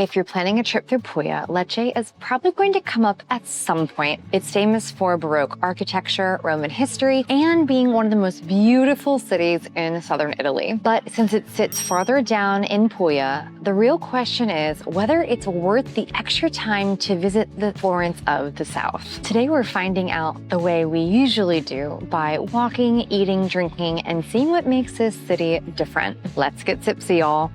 If you're planning a trip through Puglia, Lecce is probably going to come up at some point. It's famous for Baroque architecture, Roman history, and being one of the most beautiful cities in southern Italy. But since it sits farther down in Puglia, the real question is whether it's worth the extra time to visit the Florence of the South. Today we're finding out the way we usually do by walking, eating, drinking, and seeing what makes this city different. Let's get tipsy, y'all.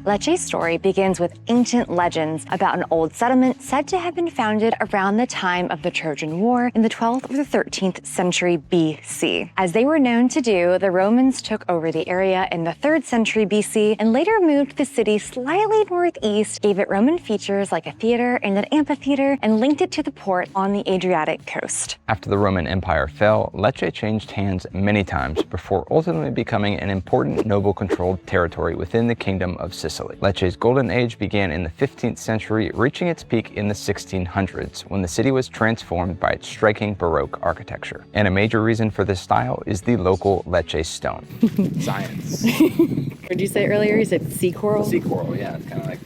Lecce's story begins with ancient legends about an old settlement said to have been founded around the time of the Trojan War in the 12th or the 13th century BC. As they were known to do, the Romans took over the area in the 3rd century BC and later moved the city slightly northeast, gave it Roman features like a theater and an amphitheater, and linked it to the port on the Adriatic coast. After the Roman Empire fell, Lecce changed hands many times before ultimately becoming an important noble-controlled territory within the Kingdom of Sicily. Lecce's golden age began in the 15th century, reaching its peak in the 1600s, when the city was transformed by its striking Baroque architecture. And a major reason for this style is the local Lecce stone. Science. What did you say earlier? You said sea coral? Sea coral, yeah. It's kind of like,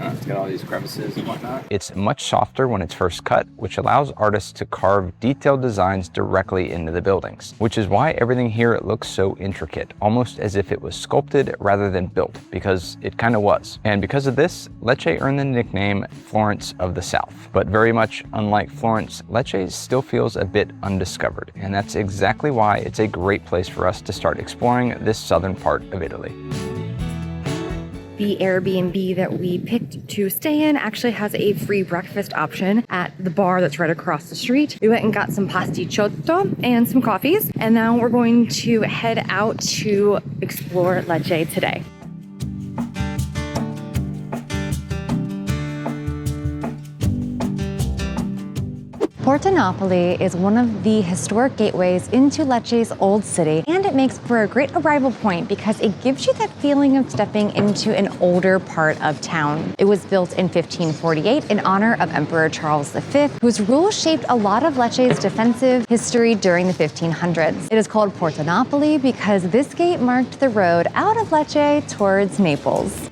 it's got all these crevices and whatnot. It's much softer when it's first cut, which allows artists to carve detailed designs directly into the buildings, which is why everything here looks so intricate, almost as if it was sculpted rather than built, because it kind of was. And because of this, Lecce earned the nickname Florence of the South. But very much unlike Florence, Lecce still feels a bit undiscovered, and that's exactly why it's a great place for us to start exploring this southern part of Italy. The Airbnb that we picked to stay in actually has a free breakfast option at the bar that's right across the street. We went and got some pasticciotto and some coffees, and now we're going to head out to explore Lecce today. Porta Napoli is one of the historic gateways into Lecce's old city, and it makes for a great arrival point because it gives you that feeling of stepping into an older part of town. It was built in 1548 in honor of Emperor Charles V, whose rule shaped a lot of Lecce's defensive history during the 1500s. It is called Porta Napoli because this gate marked the road out of Lecce towards Naples.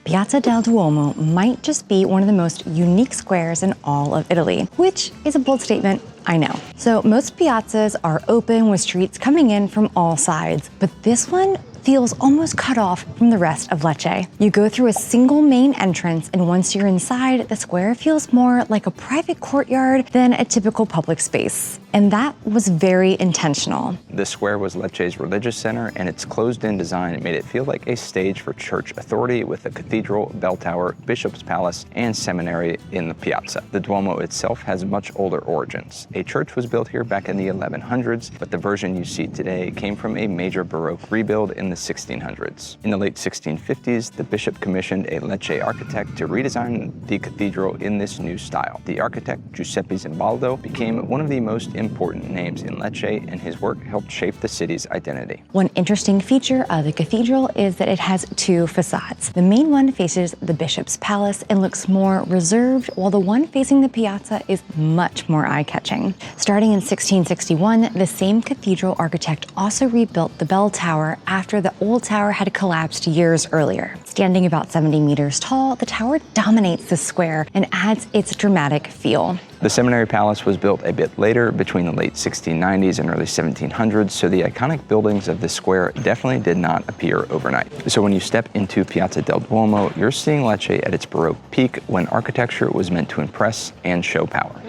Piazza del Duomo might just be one of the most unique squares in all of Italy, which is a bold statement, I know. So most piazzas are open with streets coming in from all sides, but this one feels almost cut off from the rest of Lecce. You go through a single main entrance, and once you're inside, the square feels more like a private courtyard than a typical public space. And that was very intentional. The square was Lecce's religious center, and its closed-in design made it feel like a stage for church authority with a cathedral, bell tower, bishop's palace, and seminary in the piazza. The Duomo itself has much older origins. A church was built here back in the 1100s, but the version you see today came from a major Baroque rebuild in the 1600s. In the late 1650s, the bishop commissioned a Lecce architect to redesign the cathedral in this new style. The architect, Giuseppe Baldo, became one of the most important names in Lecce, and his work helped shape the city's identity. One interesting feature of the cathedral is that it has two facades. The main one faces the bishop's palace and looks more reserved, while the one facing the piazza is much more eye-catching. Starting in 1661, the same cathedral architect also rebuilt the bell tower after the old tower had collapsed years earlier. Standing about 70 meters tall, the tower dominates the square and adds its dramatic feel. The seminary palace was built a bit later, between the late 1690s and early 1700s, so the iconic buildings of the square definitely did not appear overnight. So when you step into Piazza del Duomo, you're seeing Lecce at its Baroque peak, when architecture was meant to impress and show power.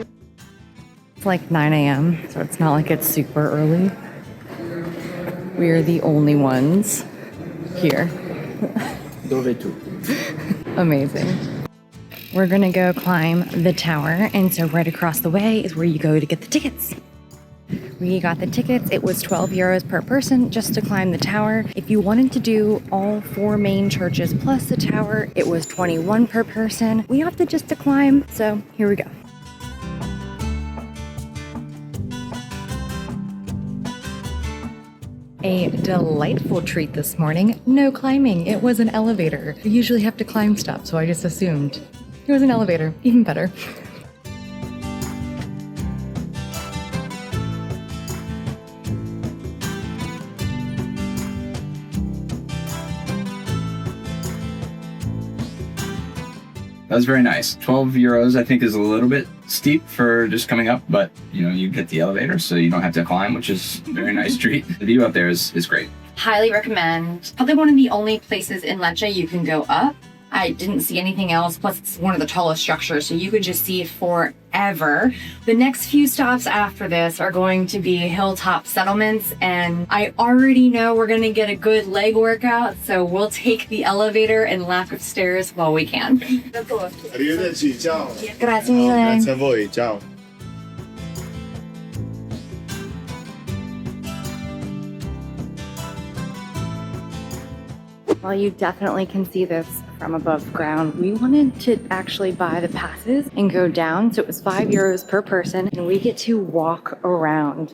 It's like 9 a.m., so it's not like it's super early. We're the only ones here. Dove tu? Amazing. We're gonna go climb the tower, and so right across the way is where you go to get the tickets. We got the tickets. It was 12 euros per person just to climb the tower. If you wanted to do all 4 main churches plus the tower, it was 21 per person. We opted just to climb, so here we go. A delightful treat this morning. No climbing, it was an elevator. We usually have to climb stuff, so I just assumed it was an elevator, even better. That was very nice. 12 euros, I think, is a little bit steep for just coming up, but you get the elevator, so you don't have to climb, which is a very nice treat. The view out there is great. Highly recommend. Probably one of the only places in Lecce you can go up. I didn't see anything else, plus it's one of the tallest structures, so you could just see it forever. The next few stops after this are going to be hilltop settlements, and I already know we're gonna get a good leg workout, so we'll take the elevator and lack of stairs while we can. Arrivederci, ciao. Grazie mille. Grazie a voi, ciao. While you definitely can see this from above ground, we wanted to actually buy the passes and go down. So it was 5 euros per person, and we get to walk around.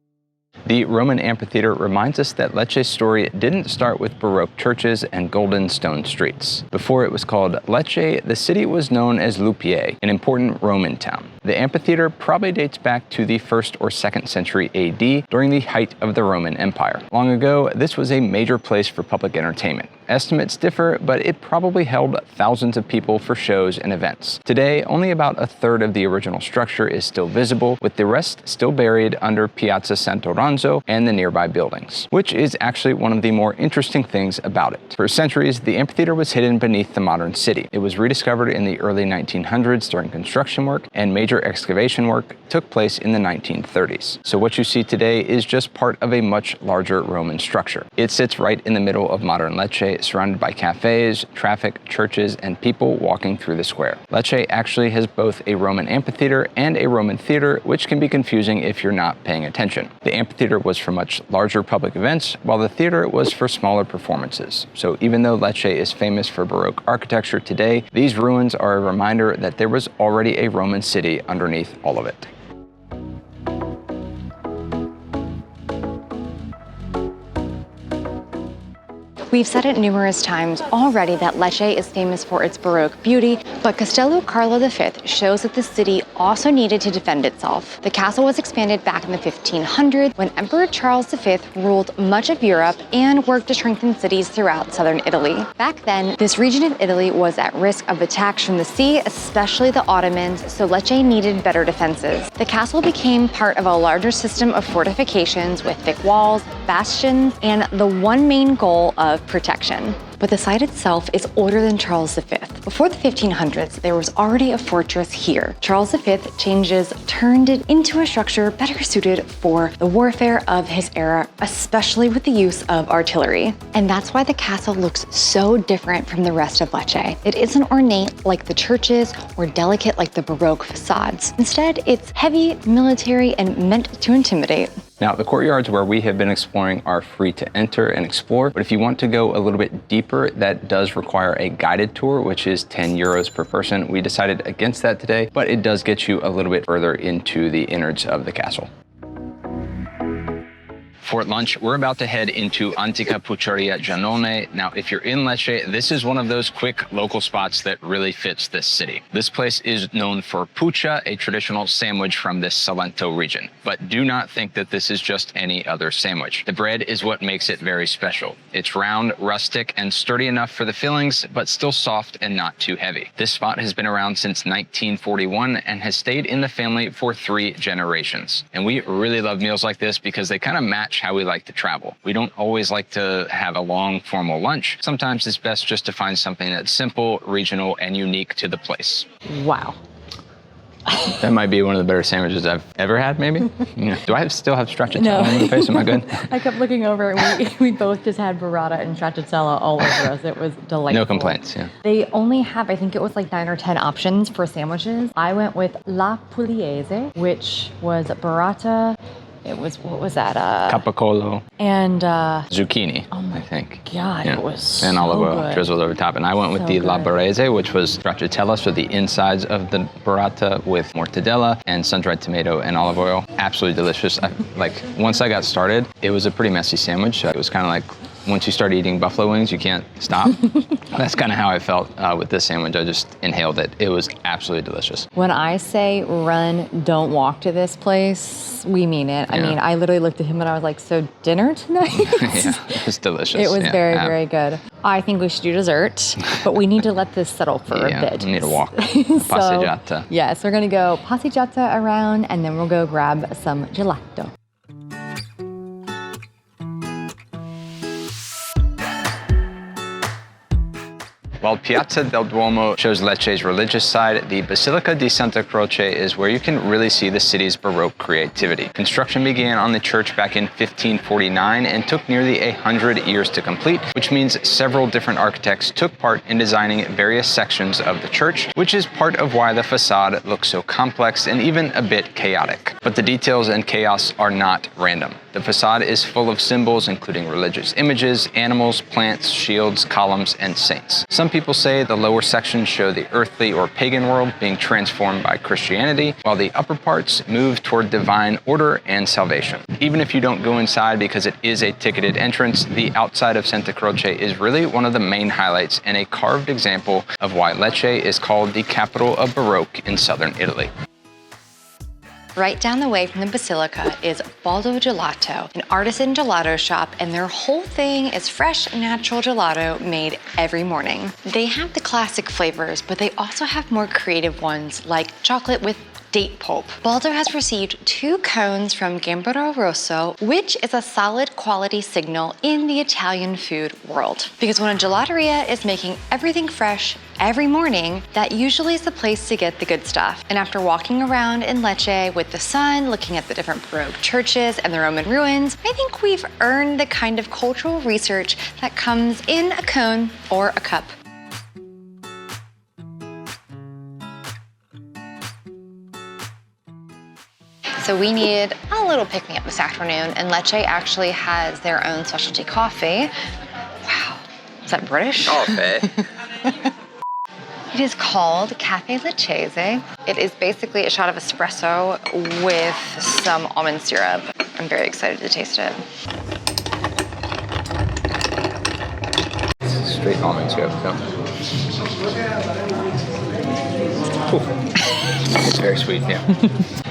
The Roman amphitheater reminds us that Lecce's story didn't start with Baroque churches and golden stone streets. Before it was called Lecce, the city was known as Lupiae, an important Roman town. The amphitheater probably dates back to the 1st or 2nd century AD, during the height of the Roman Empire. Long ago, this was a major place for public entertainment. Estimates differ, but it probably held thousands of people for shows and events. Today, only about a third of the original structure is still visible, with the rest still buried under Piazza Sant'Oranzo and the nearby buildings, which is actually one of the more interesting things about it. For centuries, the amphitheater was hidden beneath the modern city. It was rediscovered in the early 1900s during construction work, and major excavation work took place in the 1930s. So what you see today is just part of a much larger Roman structure. It sits right in the middle of modern Lecce, surrounded by cafes, traffic, churches, and people walking through the square. Lecce actually has both a Roman amphitheater and a Roman theater, which can be confusing if you're not paying attention. The amphitheater was for much larger public events, while the theater was for smaller performances. So even though Lecce is famous for Baroque architecture today, these ruins are a reminder that there was already a Roman city underneath all of it. We've said it numerous times already that Lecce is famous for its Baroque beauty, but Castello Carlo V shows that the city also needed to defend itself. The castle was expanded back in the 1500s when Emperor Charles V ruled much of Europe and worked to strengthen cities throughout southern Italy. Back then, this region of Italy was at risk of attacks from the sea, especially the Ottomans, so Lecce needed better defenses. The castle became part of a larger system of fortifications with thick walls, bastions, and the one main goal of protection. But the site itself is older than Charles V. Before the 1500s, there was already a fortress here. Charles V turned it into a structure better suited for the warfare of his era, especially with the use of artillery. And that's why the castle looks so different from the rest of Lecce. It isn't ornate like the churches or delicate like the Baroque facades. Instead, it's heavy, military, and meant to intimidate. Now, the courtyards where we have been exploring are free to enter and explore, but if you want to go a little bit deeper, that does require a guided tour, which is 10 euros per person. We decided against that today, but it does get you a little bit further into the innards of the castle. For lunch, we're about to head into Antica Pucceria Giannone. Now, if you're in Lecce, this is one of those quick local spots that really fits this city. This place is known for Puccia, a traditional sandwich from this Salento region. But do not think that this is just any other sandwich. The bread is what makes it very special. It's round, rustic, and sturdy enough for the fillings, but still soft and not too heavy. This spot has been around since 1941 and has stayed in the family for 3 generations. And we really love meals like this because they kind of match how we like to travel. We don't always like to have a long formal lunch. Sometimes it's best just to find something that's simple, regional, and unique to the place. Wow. That might be one of the better sandwiches I've ever had, maybe? Do I still have stracciatella on my face? Am I good? I kept looking over and we both just had burrata and stracciatella all over us. It was delightful. No complaints, yeah. They only have, I think it was like 9 or 10 options for sandwiches. I went with La Pugliese, which was burrata. It was, what was that? Capicola. And zucchini, oh my I think. God, Yeah. it was so and olive oil good. drizzled over top. And I went with So the good. Laborese, which was stracciatella, so the insides of the burrata with mortadella and sun-dried tomato and olive oil. Absolutely delicious. Once I got started, it was a pretty messy sandwich. It was kind of like, once you start eating buffalo wings, you can't stop. That's kind of how I felt with this sandwich. I just inhaled it. It was absolutely delicious. When I say run, don't walk to this place, we mean it. I Yeah. mean, I literally looked at him and I was like, so dinner tonight? Yeah, it was delicious. It was Yeah, very, very good. I think we should do dessert, but we need to let this settle for a bit. We need to walk. Passeggiata. Yes, we're going to go passeggiata around, and then we'll go grab some gelato. While Piazza del Duomo shows Lecce's religious side, the Basilica di Santa Croce is where you can really see the city's Baroque creativity. Construction began on the church back in 1549 and took nearly 100 years to complete, which means several different architects took part in designing various sections of the church, which is part of why the facade looks so complex and even a bit chaotic. But the details and chaos are not random. The facade is full of symbols, including religious images, animals, plants, shields, columns, and saints. Some people say the lower sections show the earthly or pagan world being transformed by Christianity, while the upper parts move toward divine order and salvation. Even if you don't go inside because it is a ticketed entrance, the outside of Santa Croce is really one of the main highlights and a carved example of why Lecce is called the capital of Baroque in southern Italy. Right down the way from the Basilica is Baldo Gelato, an artisan gelato shop, and their whole thing is fresh, natural gelato made every morning. They have the classic flavors, but they also have more creative ones like chocolate with date pulp. Baldo has received 2 cones from Gambero Rosso, which is a solid quality signal in the Italian food world. Because when a gelateria is making everything fresh every morning, that usually is the place to get the good stuff. And after walking around in Lecce with the sun, looking at the different Baroque churches and the Roman ruins, I think we've earned the kind of cultural research that comes in a cone or a cup. So we need a little pick-me-up this afternoon, and Lecce actually has their own specialty coffee. Wow, is that British? Caffè. It is called Caffè Leccese. It is basically a shot of espresso with some almond syrup. I'm very excited to taste it. Straight almond syrup. It's very sweet, yeah.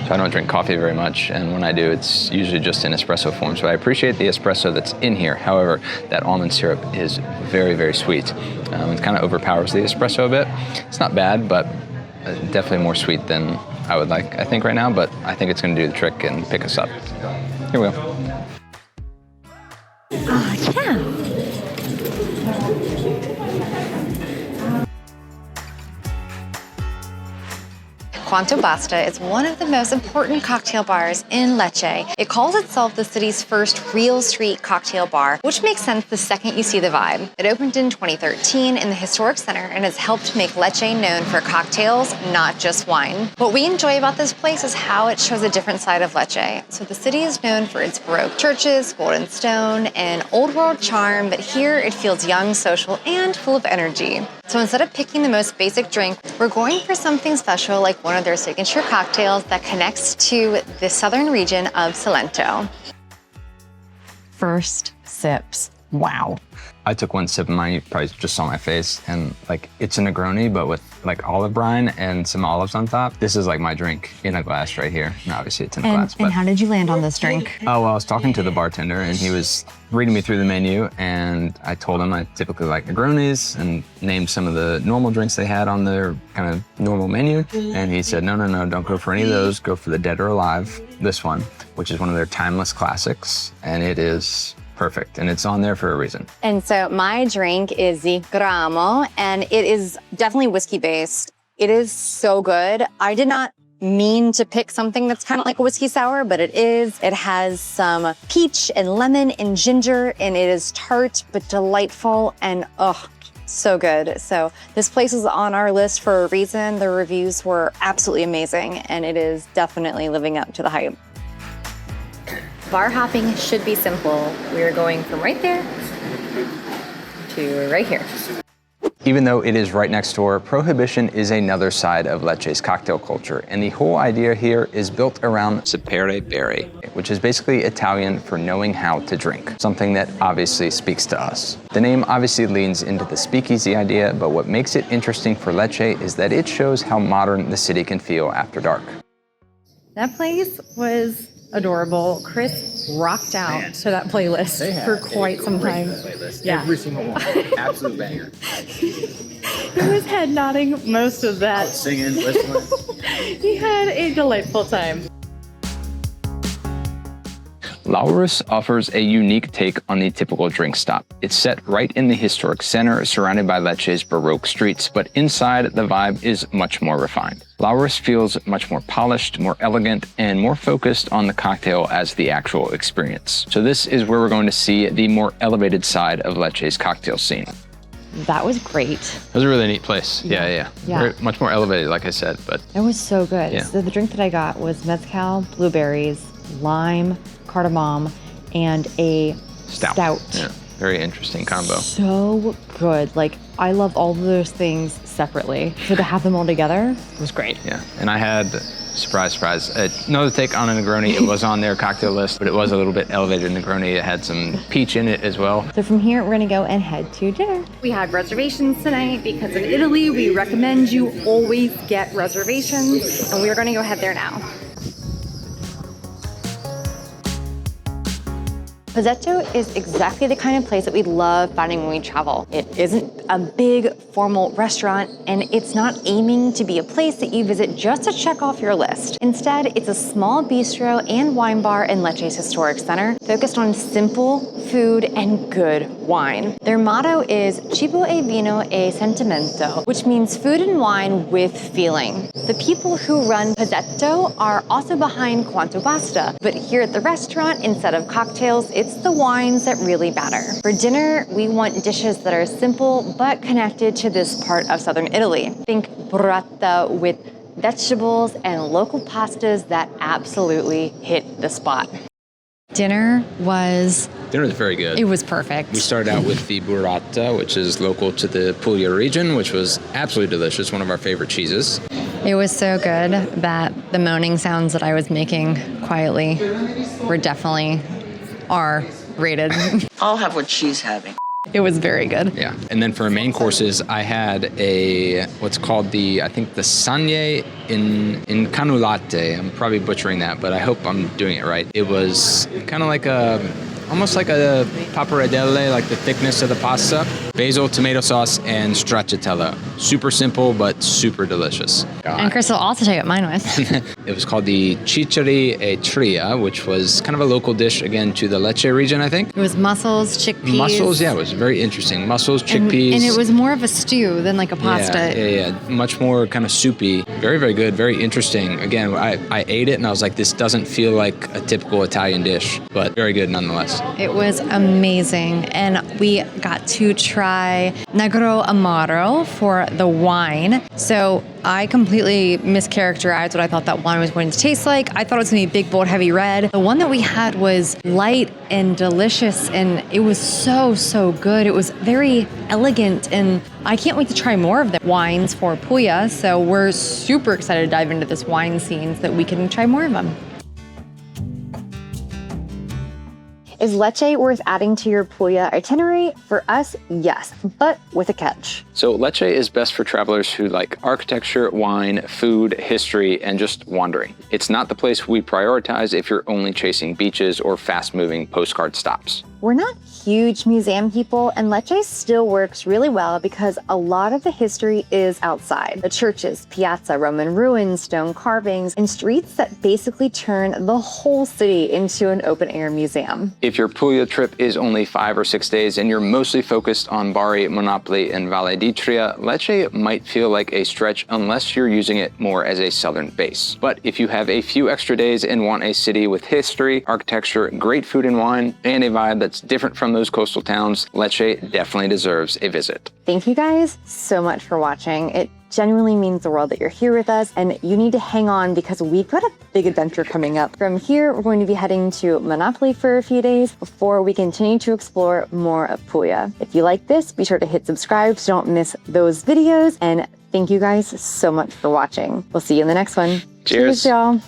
So I don't drink coffee very much, and when I do, it's usually just in espresso form. So I appreciate the espresso that's in here. However, that almond syrup is very, very sweet. It kind of overpowers the espresso a bit. It's not bad, but definitely more sweet than I would like, I think, right now, but I think it's going to do the trick and pick us up. Here we go. Yeah. Quanto Basta is one of the most important cocktail bars in Lecce. It calls itself the city's first real street cocktail bar, which makes sense the second you see the vibe. It opened in 2013 in the historic center and has helped make Lecce known for cocktails, not just wine. What we enjoy about this place is how it shows a different side of Lecce. So the city is known for its Baroque churches, golden stone, and old world charm, but here it feels young, social, and full of energy. So instead of picking the most basic drink, we're going for something special like one of their signature cocktails that connects to the southern region of Salento. First sips. Wow. I took one sip of mine, you probably just saw my face, and like it's a Negroni, but with like olive brine and some olives on top. This is like my drink in a glass right here. And obviously it's in a glass. And how did you land on this drink? Oh, well, I was talking to the bartender and he was reading me through the menu, and I told him I typically like Negronis and named some of the normal drinks they had on their kind of normal menu. And he said, no, don't go for any of those. Go for the Dead or Alive, this one, which is one of their timeless classics. And it is perfect, and it's on there for a reason. And so my drink is the Gramo, and it is definitely whiskey-based. It is so good. I did not mean to pick something that's kind of like a whiskey sour, but it is. It has some peach and lemon and ginger, and it is tart but delightful, and so good. So this place is on our list for a reason. The reviews were absolutely amazing, and it is definitely living up to the hype. Bar hopping should be simple. We are going from right there to right here. Even though it is right next door, Prohibition is another side of Lecce's cocktail culture, and the whole idea here is built around sapere bere, which is basically Italian for knowing how to drink, something that obviously speaks to us. The name obviously leans into the speakeasy idea, but what makes it interesting for Lecce is that it shows how modern the city can feel after dark. That place was adorable. Chris rocked out to that playlist for quite some time. Yeah. Every single one. Absolute banger. He was head nodding most of that. Singing, listening. He had a delightful time. Laurus offers a unique take on the typical drink stop. It's set right in the historic center, surrounded by Lecce's Baroque streets, but inside the vibe is much more refined. Laurus feels much more polished, more elegant, and more focused on the cocktail as the actual experience. So this is where we're going to see the more elevated side of Lecce's cocktail scene. That was great. It was a really neat place. Yeah. Very, much more elevated, like I said, but It was so good. Yeah. So the drink that I got was mezcal, blueberries, lime, cardamom, and a stout. Yeah, very interesting combo. So good. Like, I love all of those things separately. So to have them all together was great. Yeah, and I had, surprise, another take on a Negroni. It was on their cocktail list, but it was a little bit elevated Negroni. It had some peach in it as well. So from here, we're gonna go and head to dinner. We had reservations tonight because in Italy, we recommend you always get reservations, and we are gonna go head there now. PEZZETTO is exactly the kind of place that we love finding when we travel. It isn't a big formal restaurant, and it's not aiming to be a place that you visit just to check off your list. Instead, it's a small bistro and wine bar in Lecce's historic center, focused on simple food and good wine. Their motto is Cibo e Vino e Sentimento, which means food and wine with feeling. The people who run PEZZETTO are also behind Quanto, Basta, but here at the restaurant, instead of cocktails, it's the wines that really matter. For dinner, we want dishes that are simple but connected to this part of southern Italy. Think burrata with vegetables and local pastas that absolutely hit the spot. Dinner was very good. It was perfect. We started out with the burrata, which is local to the Puglia region, which was absolutely delicious, one of our favorite cheeses. It was so good that the moaning sounds that I was making quietly were definitely R-rated. I'll have what she's having. It was very good. Yeah, and then for main courses, I had what's called the sagne in canulate. I'm probably butchering that, but I hope I'm doing it right. It was kind of like almost like a pappardelle, like the thickness of the pasta, basil, tomato sauce, and stracciatella. Super simple, but super delicious. And Chris will also tell you what mine was. It was called the chicheri e tria, which was kind of a local dish, again, to the Lecce region, I think. It was mussels, chickpeas. Mussels, yeah, it was very interesting. Mussels, chickpeas. And it was more of a stew than like a pasta. Yeah. Much more kind of soupy. Very, very good. Very interesting. Again, I ate it and I was like, this doesn't feel like a typical Italian dish, but very good nonetheless. It was amazing. And we got to try Negro Amaro for the wine. So I completely mischaracterized what I thought that wine was going to taste like. I thought it was going to be big, bold, heavy red. The one that we had was light and delicious, and it was so, so good. It was very elegant, and I can't wait to try more of the wines for Puglia. So we're super excited to dive into this wine scene so that we can try more of them. Is Lecce worth adding to your Puglia itinerary? For us, yes, but with a catch. So Lecce is best for travelers who like architecture, wine, food, history, and just wandering. It's not the place we prioritize if you're only chasing beaches or fast-moving postcard stops. We're not huge museum people, and Lecce still works really well because a lot of the history is outside. The churches, piazza, Roman ruins, stone carvings, and streets that basically turn the whole city into an open-air museum. If your Puglia trip is only 5 or 6 days and you're mostly focused on Bari, Monopoli, and Valle d'Itria, Lecce might feel like a stretch unless you're using it more as a southern base. But if you have a few extra days and want a city with history, architecture, great food and wine, and a vibe that's different from those coastal towns, Lecce definitely deserves a visit. Thank you guys so much for watching. It genuinely means the world that you're here with us, and you need to hang on because we've got a big adventure coming up. From here, we're going to be heading to Monopoli for a few days before we continue to explore more of Puglia. If you like this, be sure to hit subscribe so don't miss those videos, and thank you guys so much for watching. We'll see you in the next one. Cheers. Cheers, y'all.